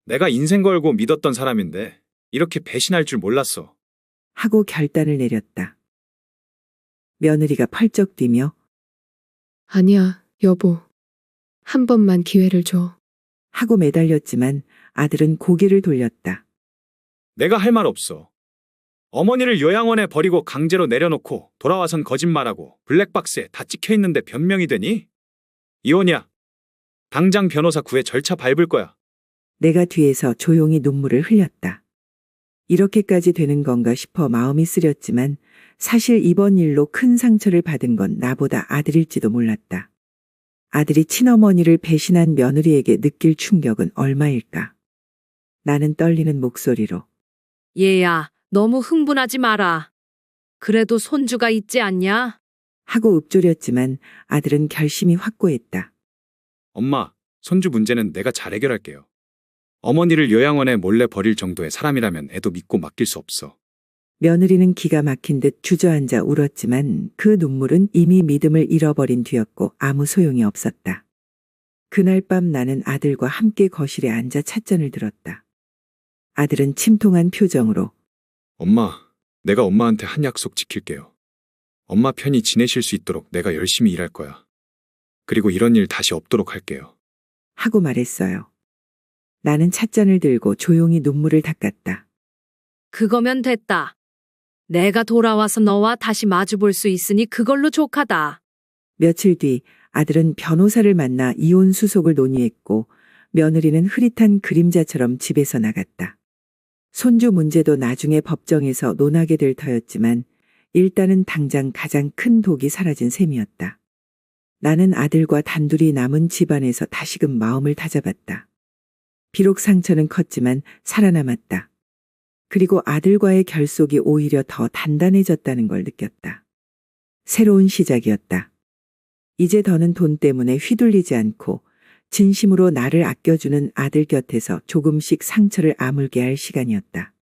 내가 인생 걸고 믿었던 사람인데 이렇게 배신할 줄 몰랐어. 하고 결단을 내렸다. 며느리가 펄쩍 뛰며 아니야, 여보. 한 번만 기회를 줘. 하고 매달렸지만 아들은 고개를 돌렸다. 내가 할 말 없어. 어머니를 요양원에 버리고 강제로 내려놓고 돌아와선 거짓말하고 블랙박스에 다 찍혀 있는데 변명이 되니? 이혼이야. 당장 변호사 구해 절차 밟을 거야. 내가 뒤에서 조용히 눈물을 흘렸다. 이렇게까지 되는 건가 싶어 마음이 쓰렸지만 사실 이번 일로 큰 상처를 받은 건 나보다 아들일지도 몰랐다. 아들이 친어머니를 배신한 며느리에게 느낄 충격은 얼마일까? 나는 떨리는 목소리로 얘야, 너무 흥분하지 마라. 그래도 손주가 있지 않냐? 하고 읊조렸지만 아들은 결심이 확고했다. 엄마, 손주 문제는 내가 잘 해결할게요. 어머니를 요양원에 몰래 버릴 정도의 사람이라면 애도 믿고 맡길 수 없어. 며느리는 기가 막힌 듯 주저앉아 울었지만 그 눈물은 이미 믿음을 잃어버린 뒤였고 아무 소용이 없었다. 그날 밤 나는 아들과 함께 거실에 앉아 찻잔을 들었다. 아들은 침통한 표정으로 엄마, 내가 엄마한테 한 약속 지킬게요. 엄마 편히 지내실 수 있도록 내가 열심히 일할 거야. 그리고 이런 일 다시 없도록 할게요. 하고 말했어요. 나는 찻잔을 들고 조용히 눈물을 닦았다. 그거면 됐다. 내가 돌아와서 너와 다시 마주볼 수 있으니 그걸로 족하다. 며칠 뒤 아들은 변호사를 만나 이혼 수속을 논의했고 며느리는 흐릿한 그림자처럼 집에서 나갔다. 손주 문제도 나중에 법정에서 논하게 될 터였지만 일단은 당장 가장 큰 독이 사라진 셈이었다. 나는 아들과 단둘이 남은 집안에서 다시금 마음을 다잡았다. 비록 상처는 컸지만 살아남았다. 그리고 아들과의 결속이 오히려 더 단단해졌다는 걸 느꼈다. 새로운 시작이었다. 이제 더는 돈 때문에 휘둘리지 않고 진심으로 나를 아껴주는 아들 곁에서 조금씩 상처를 아물게 할 시간이었다.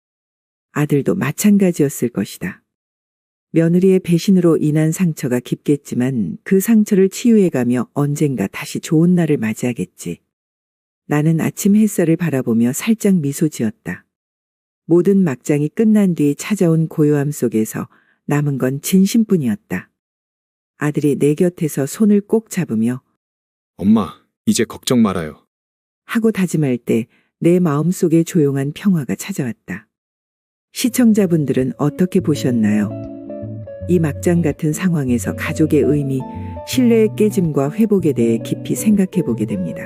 아들도 마찬가지였을 것이다. 며느리의 배신으로 인한 상처가 깊겠지만 그 상처를 치유해가며 언젠가 다시 좋은 날을 맞이하겠지. 나는 아침 햇살을 바라보며 살짝 미소 지었다. 모든 막장이 끝난 뒤 찾아온 고요함 속에서 남은 건 진심뿐이었다. 아들이 내 곁에서 손을 꼭 잡으며 엄마, 이제 걱정 말아요. 하고 다짐할 때 내 마음속에 조용한 평화가 찾아왔다. 시청자분들은 어떻게 보셨나요? 이 막장 같은 상황에서 가족의 의미, 신뢰의 깨짐과 회복에 대해 깊이 생각해 보게 됩니다.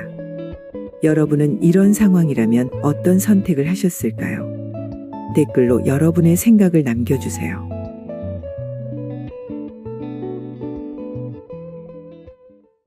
여러분은 이런 상황이라면 어떤 선택을 하셨을까요? 댓글로 여러분의 생각을 남겨주세요.